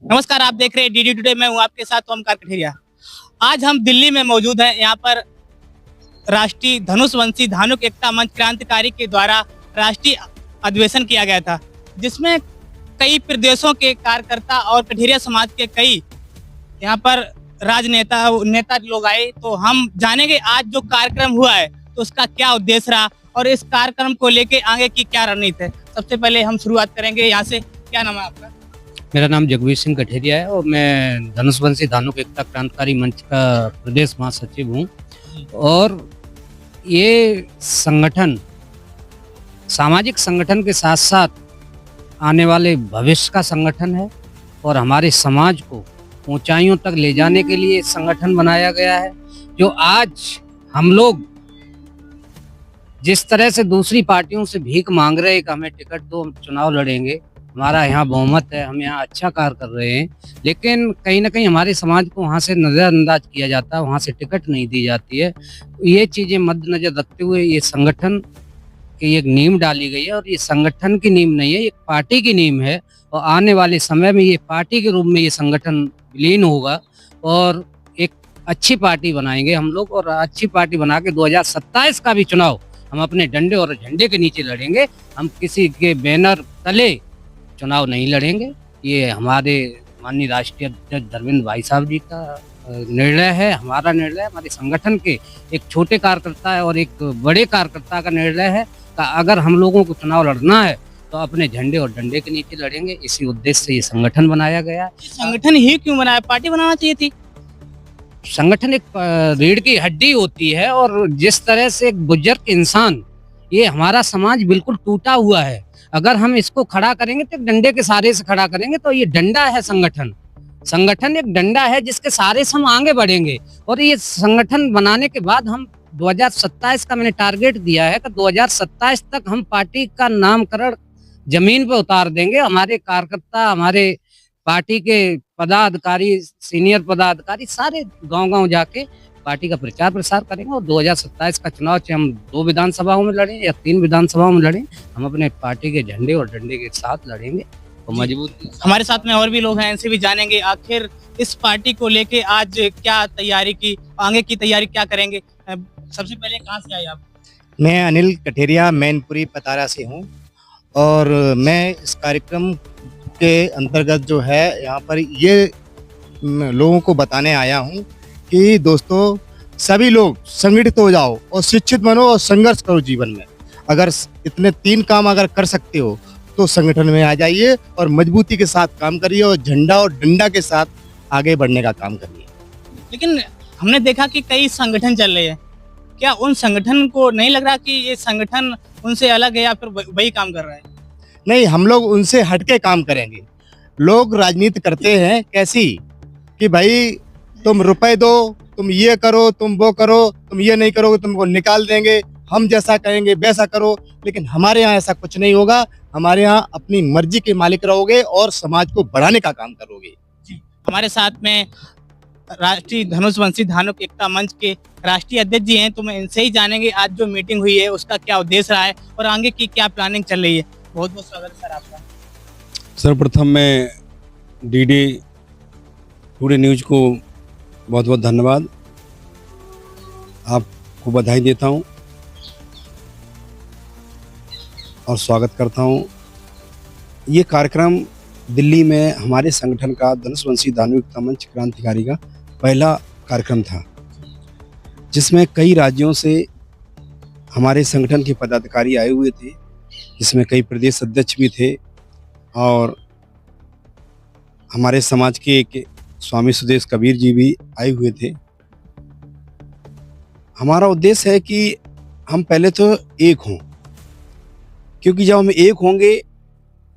नमस्कार, आप देख रहे हैं डीडी टुडे। मैं हूं आपके साथ ओमकार कठेरिया। आज हम दिल्ली में मौजूद हैं। यहाँ पर राष्ट्रीय धनुषवंशी धानुक एकता मंच क्रांतिकारी के द्वारा राष्ट्रीय अधिवेशन किया गया था, जिसमें कई प्रदेशों के कार्यकर्ता और कठेरिया समाज के कई यहाँ पर राजनेता नेता लोग आए। तो हम जानेंगे आज जो कार्यक्रम हुआ है तो उसका क्या उद्देश्य रहा और इस कार्यक्रम को लेके आगे की क्या रणनीति है। सबसे पहले हम शुरुआत करेंगे यहाँ से। क्या नाम है आपका? मेरा नाम जगवीर सिंह कठेरिया है और मैं धनुषवंशी धानुक एकता क्रांतिकारी मंच का प्रदेश महासचिव हूँ। और ये संगठन सामाजिक संगठन के साथ साथ आने वाले भविष्य का संगठन है और हमारे समाज को ऊंचाइयों तक ले जाने के लिए संगठन बनाया गया है। जो आज हम लोग जिस तरह से दूसरी पार्टियों से भीख मांग रहे हैं कि हमें टिकट दो, हम चुनाव लड़ेंगे, हमारा यहाँ बहुमत है, हम यहाँ अच्छा कार्य कर रहे हैं, लेकिन कहीं ना कहीं हमारे समाज को वहाँ से नज़रअंदाज किया जाता है, वहाँ से टिकट नहीं दी जाती है। ये चीज़ें मद्देनजर रखते हुए ये संगठन की एक नींव डाली गई है। और ये संगठन की नींव नहीं है, ये पार्टी की नींव है। और आने वाले समय में ये पार्टी के रूप में ये संगठन विलीन होगा और एक अच्छी पार्टी बनाएंगे हम लोग। और अच्छी पार्टी बना के 2027 का भी चुनाव हम अपने डंडे और झंडे के नीचे लड़ेंगे। हम किसी के बैनर तले चुनाव नहीं लड़ेंगे। ये हमारे माननीय राष्ट्रीय अध्यक्ष धर्मेंद्र भाई साहब जी का निर्णय है, हमारा निर्णय है, हमारे संगठन के एक छोटे कार्यकर्ता है और एक बड़े कार्यकर्ता का निर्णय है कि अगर हम लोगों को चुनाव लड़ना है तो अपने झंडे और डंडे के नीचे लड़ेंगे। इसी उद्देश्य से ये संगठन बनाया गया है। संगठन ही क्यों बनाया? पार्टी बनाना चाहिए थी। संगठन एक रीढ़ की हड्डी होती है और जिस तरह से एक बुजुर्ग इंसान, ये हमारा समाज बिल्कुल टूटा हुआ है। अगर हम इसको खड़ा करेंगे तो डंडे के सहारे से खड़ा करेंगे, तो ये डंडा है संगठन। संगठन एक डंडा है जिसके सहारे से हम आगे बढ़ेंगे। और ये संगठन बनाने के बाद हम 2027 का मैंने टारगेट दिया है कि 2027 तक हम पार्टी का नामकरण जमीन पर उतार देंगे। हमारे कार्यकर्ता, हमारे पार्टी के पदाधिकारी, सीनियर पदाधिकारी सारे गांव-गांव जाके पार्टी का प्रचार प्रसार करेंगे। और 2027 का चुनाव चाहे हम 2 विधानसभाओं में लड़ें या 3 विधानसभाओं में लड़ें, हम अपने पार्टी के झंडे और डंडे के साथ लड़ेंगे और मजबूत। हमारे साथ में और भी लोग हैं, इनसे भी जानेंगे आखिर इस पार्टी को लेके आज क्या तैयारी की, आगे की तैयारी क्या करेंगे। सबसे पहले कहाँ से आए आप? मैं अनिल कठेरिया मैनपुरी पतारा से हूँ और मैं इस कार्यक्रम के अंतर्गत जो है यहाँ पर ये लोगों को बताने आया हूँ कि दोस्तों सभी लोग संगठित हो जाओ और शिक्षित बनो और संघर्ष करो जीवन में। अगर इतने 3 काम अगर कर सकते हो तो संगठन में आ जाइए और मजबूती के साथ काम करिए और झंडा और डंडा के साथ आगे बढ़ने का काम करिए। लेकिन हमने देखा कि कई संगठन चल रहे हैं, क्या उन संगठन को नहीं लग रहा कि ये संगठन उनसे अलग है या फिर वही काम कर रहा है? नहीं, हम लोग उनसे हटके काम करेंगे। लोग राजनीति करते हैं कैसी कि भाई तुम रुपए दो, तुम ये करो, तुम वो करो, तुम ये नहीं करोगे तुमको निकाल देंगे, हम जैसा कहेंगे वैसा करो। लेकिन हमारे यहाँ ऐसा कुछ नहीं होगा। हमारे यहाँ अपनी मर्जी के मालिक रहोगे और समाज को बढ़ाने का काम करोगे। हमारे साथ में राष्ट्रीय धनुषवंशी धानुक एकता मंच के राष्ट्रीय अध्यक्ष जी हैं, तो मैं इनसे ही जानेंगे आज जो मीटिंग हुई है उसका क्या उद्देश्य रहा है और आगे की क्या प्लानिंग चल रही है। बहुत बहुत स्वागत है सर आपका। सर्वप्रथम मैं डीडी टुडे न्यूज को बहुत बहुत धन्यवाद, आपको बधाई देता हूं और स्वागत करता हूं। ये कार्यक्रम दिल्ली में हमारे संगठन का धनुषवंशी धानुक एकता मंच क्रांतिकारी का पहला कार्यक्रम था, जिसमें कई राज्यों से हमारे संगठन के पदाधिकारी आए हुए थे, जिसमें कई प्रदेश अध्यक्ष भी थे और हमारे समाज के एक स्वामी सुदेश कबीर जी भी आए हुए थे। हमारा उद्देश्य है कि हम पहले तो एक हों, क्योंकि जब हम एक होंगे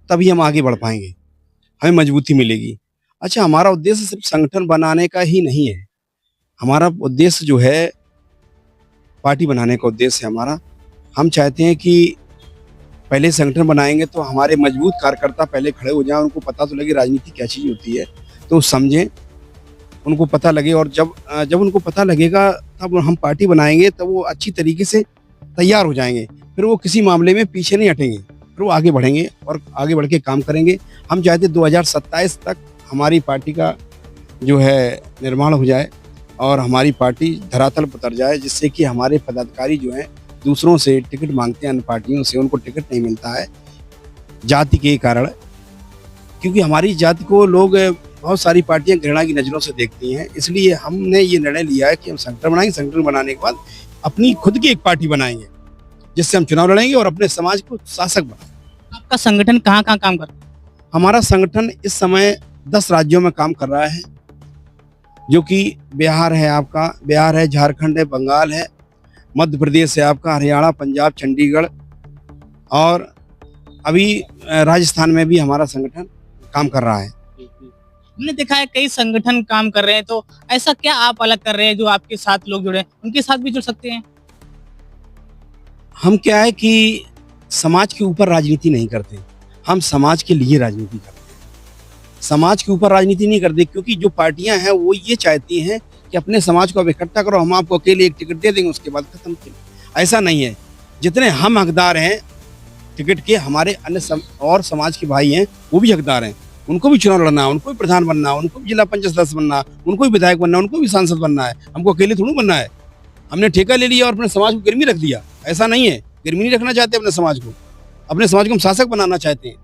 तभी हम आगे बढ़ पाएंगे, हमें मजबूती मिलेगी। अच्छा, हमारा उद्देश्य सिर्फ संगठन बनाने का ही नहीं है। हमारा उद्देश्य जो है पार्टी बनाने का उद्देश्य है हमारा। हम चाहते हैं कि पहले संगठन बनाएंगे तो हमारे मजबूत कार्यकर्ता पहले खड़े हो जाएं, उनको पता तो लगे राजनीति क्या चीज़ होती है, तो समझें, उनको पता लगे। और जब उनको पता लगेगा तब हम पार्टी बनाएंगे, तब वो अच्छी तरीके से तैयार हो जाएंगे। फिर वो किसी मामले में पीछे नहीं हटेंगे, फिर वो आगे बढ़ेंगे और आगे बढ़ के काम करेंगे। हम चाहते 2027 तक हमारी पार्टी का जो है निर्माण हो जाए और हमारी पार्टी धरातल पर उतर जाए, जिससे कि हमारे पदाधिकारी जो हैं दूसरों से टिकट मांगते हैं, अन्य पार्टियों से, उनको टिकट नहीं मिलता है जाति के कारण, क्योंकि हमारी जाति को लोग बहुत सारी पार्टियां घृणा की नज़रों से देखती हैं। इसलिए हमने ये निर्णय लिया है कि हम संगठन बनाएंगे, संगठन बनाने के बाद अपनी खुद की एक पार्टी बनाएंगे, जिससे हम चुनाव लड़ेंगे और अपने समाज को शासक बनाएंगे। आपका संगठन कहाँ कहाँ काम करता है? हमारा संगठन इस समय 10 राज्यों में काम कर रहा है, जो कि बिहार है, आपका बिहार है, झारखंड है, बंगाल है, मध्य प्रदेश है, आपका हरियाणा, पंजाब, चंडीगढ़, और अभी राजस्थान में भी हमारा संगठन काम कर रहा है। हमने देखा है कई संगठन काम कर रहे हैं, तो ऐसा क्या आप अलग कर रहे हैं जो आपके साथ लोग जुड़े हैं उनके साथ भी जुड़ सकते हैं? हम क्या है कि समाज के ऊपर राजनीति नहीं करते, हम समाज के लिए राजनीति करते हैं। समाज के ऊपर राजनीति नहीं करते, क्योंकि जो पार्टियां हैं वो ये चाहती हैं कि अपने समाज को अब इकट्ठा करो, हम आपको अकेले एक टिकट दे देंगे, उसके बाद खत्म किया। ऐसा नहीं है। जितने हम हकदार हैं टिकट के, हमारे अन्य और समाज के भाई हैं वो भी हकदार हैं। उनको भी चुनाव लड़ना है, उनको भी प्रधान बनना है, उनको भी जिला पंचायत सदस्य बनना है, उनको भी विधायक बनना है, उनको भी सांसद बनना है। हमको अकेले थोड़ी बनना है। हमने ठेका ले लिया और अपने समाज को गिरवी रख दिया, ऐसा नहीं है। गिरवी नहीं रखना चाहते अपने समाज को। अपने समाज को हम शासक बनाना चाहते हैं,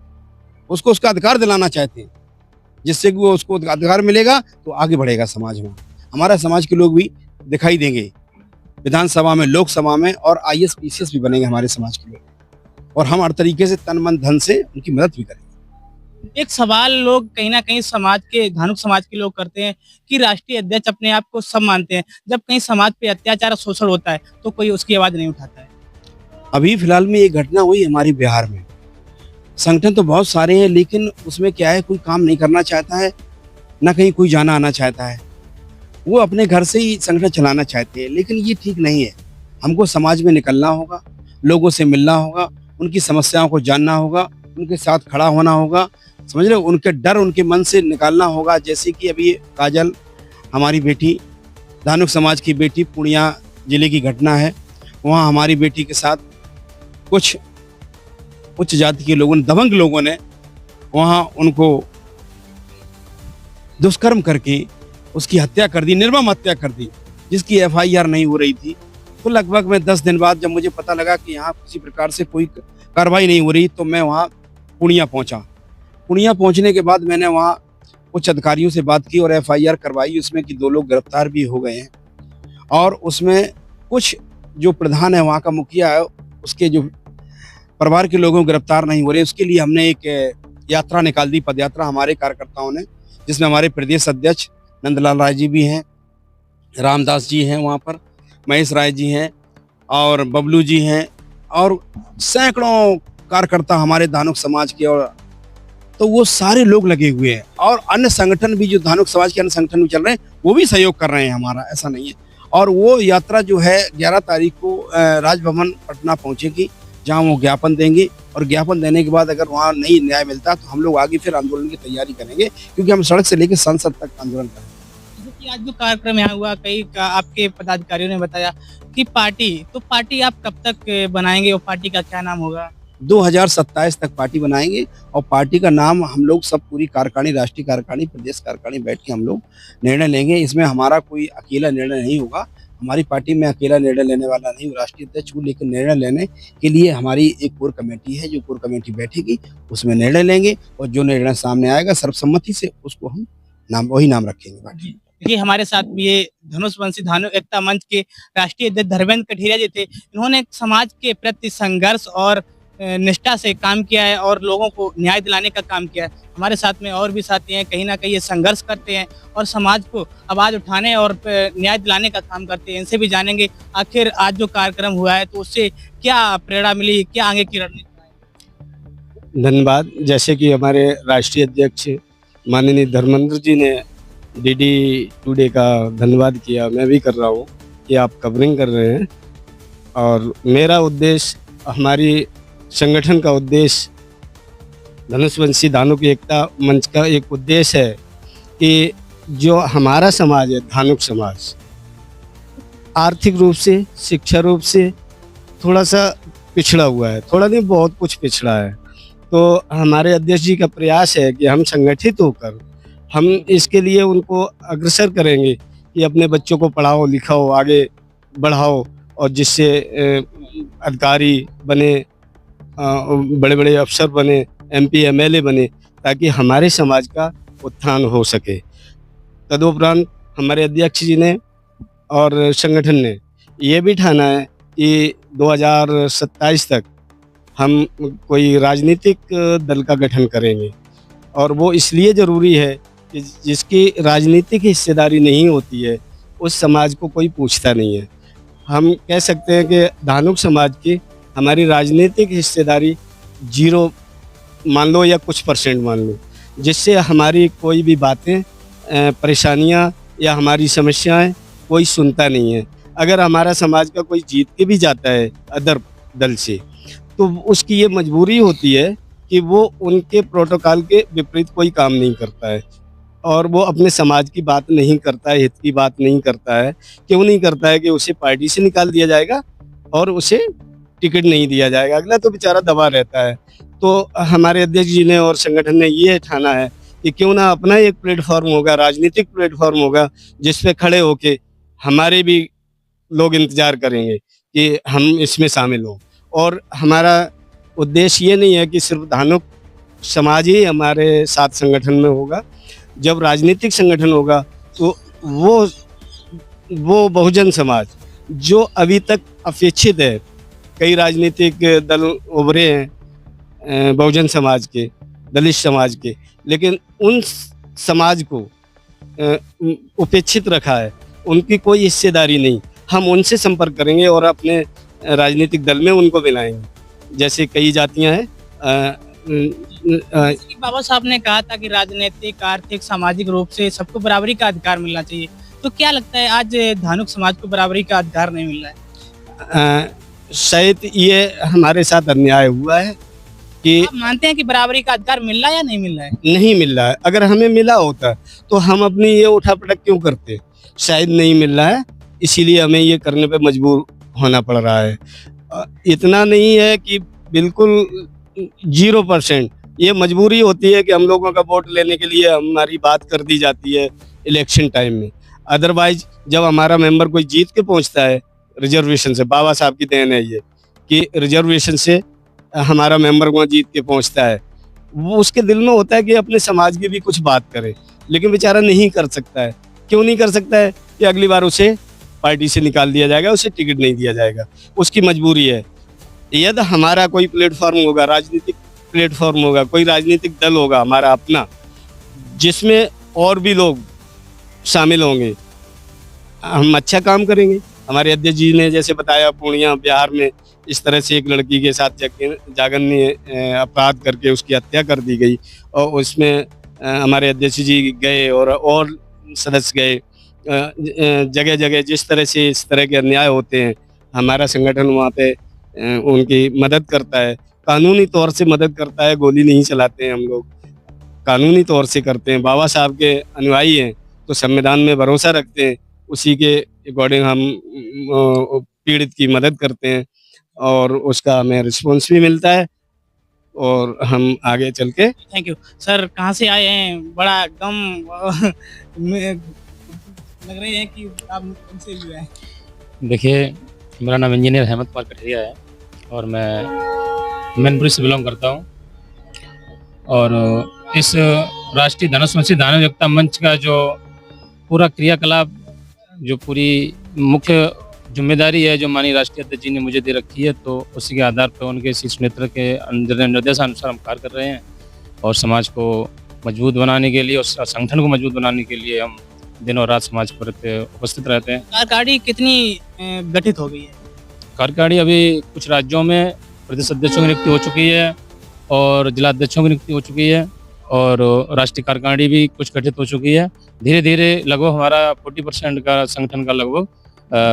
उसको उसका अधिकार दिलाना चाहते हैं, जिससे कि वो उसको अधिकार मिलेगा तो आगे बढ़ेगा समाज में। हमारा समाज के लोग भी दिखाई देंगे विधानसभा में, लोकसभा में, और IAS PCS भी बनेंगे हमारे समाज के लोग, और हम हर तरीके से तन मन धन से उनकी मदद भी करेंगे। एक सवाल लोग कहीं ना कहीं समाज के, धानुक समाज के लोग करते हैं कि राष्ट्रीय अध्यक्ष अपने आप को सब मानते हैं, जब कहीं समाज पे अत्याचार और शोषण होता है तो कोई उसकी आवाज नहीं उठाता है। अभी फिलहाल में एक घटना हुई हमारे बिहार में। संगठन तो बहुत सारे हैं, लेकिन उसमें क्या है, कोई काम नहीं करना चाहता है, ना कहीं कोई जाना आना चाहता है। वो अपने घर से ही संगठन चलाना चाहते हैं, लेकिन ये ठीक नहीं है। हमको समाज में निकलना होगा, लोगों से मिलना होगा, उनकी समस्याओं को जानना होगा, उनके साथ खड़ा होना होगा, समझ रहे हो, उनके डर उनके मन से निकालना होगा। जैसे कि अभी काजल हमारी बेटी, धानुक समाज की बेटी, पूर्णिया जिले की घटना है। वहाँ हमारी बेटी के साथ कुछ उच्च जाति के लोगों ने, दबंग लोगों ने वहाँ उनको दुष्कर्म करके उसकी हत्या कर दी, निर्मम हत्या कर दी, जिसकी FIR नहीं हो रही थी। तो लगभग मैं 10 दिन बाद जब मुझे पता लगा कि यहाँ किसी प्रकार से कोई कार्रवाई नहीं हो रही, तो मैं वहाँ पूर्णिया पहुँचा। पूर्णिया पहुँचने के बाद मैंने वहाँ कुछ अधिकारियों से बात की और FIR करवाई, उसमें कि 2 लोग गिरफ्तार भी हो गए हैं, और उसमें कुछ जो प्रधान है, वहाँ का मुखिया है, उसके जो परिवार के लोगों को गिरफ्तार नहीं हो रहे। उसके लिए हमने एक यात्रा निकाल दी, पदयात्रा हमारे कार्यकर्ताओं ने, जिसमें हमारे प्रदेश अध्यक्ष नंदलाल राय जी भी हैं, रामदास जी हैं, वहाँ पर महेश राय जी हैं, और बबलू जी हैं, और सैकड़ों कार्यकर्ता हमारे धानुक समाज के, और तो वो सारे लोग लगे हुए हैं। और अन्य संगठन भी, जो धानुक समाज के अन्य संगठन भी चल रहे हैं, वो भी सहयोग कर रहे हैं हमारा, ऐसा नहीं है। और वो यात्रा जो है 11 तारीख को राजभवन पटना पहुंचेगी, जहां वो ज्ञापन देंगे, और ज्ञापन देने के बाद अगर वहां नहीं न्याय मिलता तो हम लोग आगे फिर आंदोलन की तैयारी करेंगे, क्योंकि हम सड़क से लेकर संसद तक आंदोलन करेंगे। जैसे कि आज जो कार्यक्रम यहाँ हुआ, कई आपके पदाधिकारियों ने बताया कि पार्टी आप कब तक बनाएंगे और पार्टी का क्या नाम होगा? 2027 तक पार्टी बनाएंगे, और पार्टी का नाम हम लोग सब पूरी कार्यकारिणी, राष्ट्रीय कार्यकारिणी, प्रदेश कार्यकारिणी बैठ के हम लोग निर्णय लेंगे। इसमें हमारा कोई अकेला निर्णय नहीं होगा। हमारी पार्टी में अकेला निर्णय लेने वाला नहीं हूँ, राष्ट्रीय अध्यक्ष हूँ, लेकिन निर्णय लेने के लिए हमारी एक कोर कमेटी है, जो कोर कमेटी बैठेगी, उसमें निर्णय लेंगे, और जो निर्णय सामने आएगा सर्वसम्मति से, उसको हम वही नाम रखेंगे पार्टी। देखिए हमारे साथ भी ये धनुषवंशी धानुक एकता मंच के राष्ट्रीय अध्यक्ष धर्मेंद्र कठेरिया जी थे। इन्होंने समाज के प्रति संघर्ष और निष्ठा से काम किया है और लोगों को न्याय दिलाने का काम किया है। हमारे साथ में और भी साथी हैं, कहीं ना कहीं ये संघर्ष करते हैं और समाज को आवाज़ उठाने और न्याय दिलाने का काम करते हैं। इनसे भी जानेंगे आखिर आज जो कार्यक्रम हुआ है तो उससे क्या प्रेरणा मिली, क्या आगे की रणनीति? धन्यवाद। जैसे कि हमारे राष्ट्रीय अध्यक्ष माननीय धर्मेंद्र जी ने DD टुडे का धन्यवाद किया, मैं भी कर रहा हूँ कि आप कवरिंग कर रहे हैं। और मेरा उद्देश्य, हमारी संगठन का उद्देश्य, धनुषवंशी धानुक एकता मंच का एक उद्देश्य है कि जो हमारा समाज है, धानुक समाज, आर्थिक रूप से, शिक्षा रूप से थोड़ा सा पिछड़ा हुआ है, थोड़ा नहीं बहुत कुछ पिछड़ा है। तो हमारे अध्यक्ष जी का प्रयास है कि हम संगठित होकर हम इसके लिए उनको अग्रसर करेंगे कि अपने बच्चों को पढ़ाओ लिखाओ आगे बढ़ाओ, और जिससे अधिकारी बने, बड़े बड़े अफसर बने, MP MLA बने, ताकि हमारे समाज का उत्थान हो सके। तदुपरांत हमारे अध्यक्ष जी ने और संगठन ने ये भी ठाना है कि 2027 तक हम कोई राजनीतिक दल का गठन करेंगे, और वो इसलिए ज़रूरी है कि जिसकी राजनीतिक हिस्सेदारी नहीं होती है उस समाज को कोई पूछता नहीं है। हम कह सकते हैं कि धानुक समाज की हमारी राजनीतिक हिस्सेदारी 0 मान लो या कुछ % मान लो, जिससे हमारी कोई भी बातें, परेशानियां या हमारी समस्याएं कोई सुनता नहीं है। अगर हमारा समाज का कोई जीत के भी जाता है अदर दल से, तो उसकी ये मजबूरी होती है कि वो उनके प्रोटोकॉल के विपरीत कोई काम नहीं करता है, और वो अपने समाज की बात नहीं करता है, हित की बात नहीं करता है। क्यों नहीं करता है? कि उसे पार्टी से निकाल दिया जाएगा और उसे टिकट नहीं दिया जाएगा, अगला तो बेचारा दबा रहता है। तो हमारे अध्यक्ष जी ने और संगठन ने ये ठाना है कि क्यों ना अपना एक प्लेटफॉर्म होगा, राजनीतिक प्लेटफॉर्म होगा, जिस पे खड़े होके हमारे भी लोग इंतजार करेंगे कि हम इसमें शामिल हों। और हमारा उद्देश्य ये नहीं है कि सिर्फ धानुक समाज ही हमारे साथ संगठन में होगा। जब राजनीतिक संगठन होगा तो वो बहुजन समाज जो अभी तक अपेक्षित है, कई राजनीतिक दल उभरे हैं बहुजन समाज के, दलित समाज के, लेकिन उन समाज को उपेक्षित रखा है, उनकी कोई हिस्सेदारी नहीं। हम उनसे संपर्क करेंगे और अपने राजनीतिक दल में उनको मिलाएंगे। जैसे कई जातियां हैं, बाबा साहब ने कहा था कि राजनीतिक, आर्थिक, सामाजिक रूप से सबको बराबरी का अधिकार मिलना चाहिए, तो क्या लगता है आज धानुक समाज को बराबरी का अधिकार नहीं मिल रहा है? शायद ये हमारे साथ अन्याय हुआ है कि आप मानते हैं कि बराबरी का अधिकार मिल रहा है या नहीं मिल रहा है? नहीं मिल रहा है। अगर हमें मिला होता तो हम अपनी ये उठापटक क्यों करते? शायद नहीं मिल रहा है, इसीलिए हमें ये करने पे मजबूर होना पड़ रहा है। इतना नहीं है कि बिल्कुल 0%, ये मजबूरी होती है कि हम लोगों का वोट लेने के लिए हमारी बात कर दी जाती है इलेक्शन टाइम में। अदरवाइज जब हमारा मेंबर कोई जीत के पहुंचता है रिजर्वेशन से, बाबा साहब की देन है ये कि रिजर्वेशन से हमारा मेंबर वहाँ जीत के पहुंचता है, वो उसके दिल में होता है कि अपने समाज की भी कुछ बात करे, लेकिन बेचारा नहीं कर सकता है। क्यों नहीं कर सकता है? कि अगली बार उसे पार्टी से निकाल दिया जाएगा, उसे टिकट नहीं दिया जाएगा, उसकी मजबूरी है। यदि हमारा कोई प्लेटफॉर्म होगा, राजनीतिक प्लेटफॉर्म होगा, कोई राजनीतिक दल होगा हमारा अपना, जिसमें और भी लोग शामिल होंगे, हम अच्छा काम करेंगे। हमारे अध्यक्ष जी ने जैसे बताया, पूर्णिया बिहार में इस तरह से एक लड़की के साथ जघन्य अपराध करके उसकी हत्या कर दी गई, और उसमें हमारे अध्यक्ष जी गए और सदस्य गए। जगह जगह जिस तरह से इस तरह के अन्याय होते हैं, हमारा संगठन वहाँ पे उनकी मदद करता है, कानूनी तौर से मदद करता है। गोली नहीं चलाते हैं हम लोग, कानूनी तौर से करते हैं। बाबा साहब के अनुयायी हैं तो संविधान में भरोसा रखते हैं, उसी के अकॉर्डिंग हम पीड़ित की मदद करते हैं, और उसका हमें रिस्पॉन्स भी मिलता है, और हम आगे चल के। Thank you sir. कहाँ से आए हैं? बड़ा गम लग रही है कि आप उनसे भी आए। देखिए, मेरा नाम इंजीनियर अहमद कुमार कठेरिया है और मैं मैनपुरी से बिलोंग करता हूँ। और इस राष्ट्रीय धनुष धानुक एकता मंच का जो पूरा क्रियाकलाप, जो पूरी मुख्य जिम्मेदारी है जो माननीय राष्ट्रीय अध्यक्ष जी ने मुझे दे रखी है, तो उसी के आधार पर उनके शीर्ष नेतृत्व के निर्देशानुसार हम कार्य कर रहे हैं, और समाज को मजबूत बनाने के लिए और संगठन को मजबूत बनाने के लिए हम दिन और रात समाज पर उपस्थित रहते हैं। कार्यकारिणी कितनी गठित हो गई है? कार्यकारिणी अभी कुछ राज्यों में प्रदेश अध्यक्षों की नियुक्ति हो चुकी है और जिला अध्यक्षों की नियुक्ति हो चुकी है, और राष्ट्रीय कार्यकारिणी भी कुछ गठित हो चुकी है। धीरे धीरे लगभग हमारा 40% का संगठन का लगभग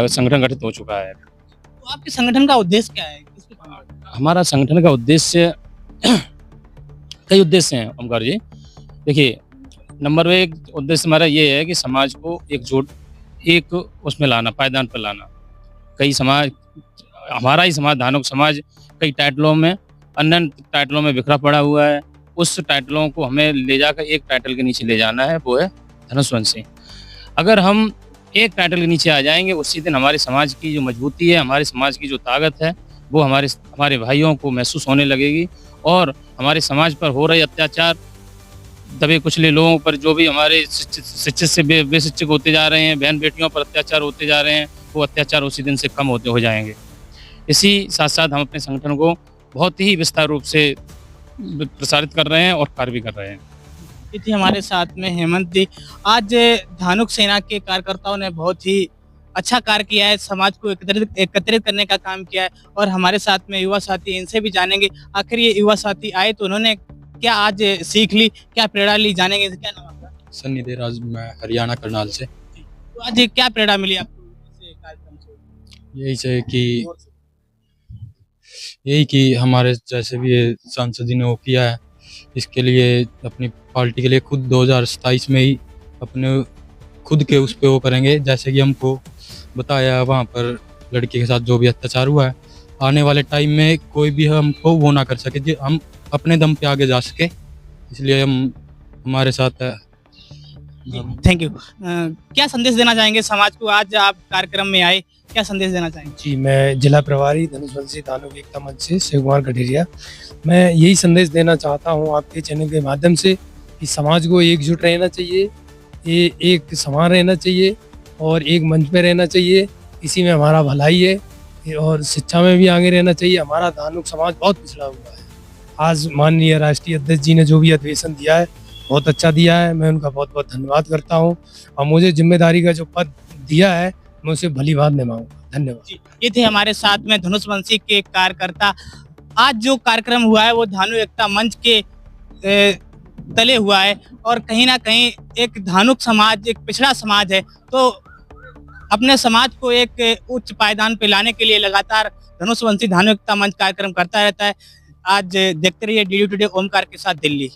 संगठन गठित हो चुका है। तो आपके संगठन का उद्देश्य क्या है? हमारा संगठन का उद्देश्य कई उद्देश्य हैं ओमकार जी। देखिए, नंबर 1 उद्देश्य हमारा ये है कि समाज को एकजुट एक उसमें लाना, पायदान पर लाना। कई समाज, हमारा ही समाज धानुक समाज कई टाइटलों में, अन्य टाइटलों में बिखरा पड़ा हुआ है, उस टाइटलों को हमें ले जाकर एक टाइटल के नीचे ले जाना है, वो है धनुषवंशी। अगर हम एक टाइटल के नीचे आ जाएंगे, उसी दिन हमारे समाज की जो मजबूती है, हमारे समाज की जो ताकत है, वो हमारे भाइयों को महसूस होने लगेगी। और हमारे समाज पर हो रहे अत्याचार, दबे कुचले लोगों पर, जो भी हमारे शिक्षित से बेशिक्षित होते जा रहे हैं, बहन बेटियों पर अत्याचार होते जा रहे हैं, वो अत्याचार उसी दिन से कम होते हो जाएंगे। इसी साथ साथ हम अपने संगठन को बहुत ही विस्तार रूप से प्रसारित कर रहे हैं और कार्य भी कर रहे हैं। ये थी हमारे साथ में हेमंत जी। आज धानुक सेना के कार्यकर्ताओं ने बहुत ही अच्छा कार्य किया है, समाज को एकत्रित करने का काम किया है। और हमारे साथ में युवा साथी, इनसे भी जानेंगे आखिर ये युवा साथी आए तो उन्होंने क्या आज सीख ली, क्या प्रेरणा ली, जानेंगे। क्या नाम आपका? सन्नी देराज, मैं हरियाणा करनाल से। तो आज क्या प्रेरणा मिली आपको इस कार्यक्रम से? यही कि हमारे जैसे भी ये सांसद जी ने वो किया है, इसके लिए अपनी पार्टी के लिए खुद 2027 में ही अपने खुद के उस पे वो करेंगे। जैसे कि हमको बताया वहाँ पर लड़की के साथ जो भी अत्याचार हुआ है, आने वाले टाइम में कोई भी हमको वो ना कर सके, जो हम अपने दम पे आगे जा सके, इसलिए हमारे साथ है। Thank you. क्या संदेश देना चाहेंगे समाज को? आज आप कार्यक्रम में आए, क्या संदेश देना चाहेंगे? जी, मैं जिला प्रभारी धनुषवंशी धानुक एकता मंच से शिव कुमार कठेरिया। मैं यही संदेश देना चाहता हूँ आपके चैनल के माध्यम से कि समाज को एकजुट रहना चाहिए, एक समान रहना चाहिए और एक मंच पे रहना चाहिए। इसी में हमारा भलाई है और शिक्षा में भी आगे रहना चाहिए। हमारा धानुक समाज बहुत पिछड़ा हुआ है। आज माननीय राष्ट्रीय अध्यक्ष जी ने जो भी अधिवेशन दिया है, बहुत अच्छा दिया है। मैं उनका बहुत बहुत धन्यवाद करता हूँ और मुझे जिम्मेदारी का जो पद दिया है, मैं उसे भली बात निभाऊंगा। धन्यवाद। ये थे हमारे साथ में धनुषवंशी के कार्यकर्ता। आज जो कार्यक्रम हुआ है वो धानु एकता मंच के तले हुआ है और कहीं ना कहीं एक धानुक समाज एक पिछड़ा समाज है, तो अपने समाज को एक उच्च पायदान पे लाने के लिए लगातार धनुषवंशी धानु एकता मंच कार्यक्रम करता रहता है। आज देखते रहिए DD टुडे ओमकार के साथ दिल्ली।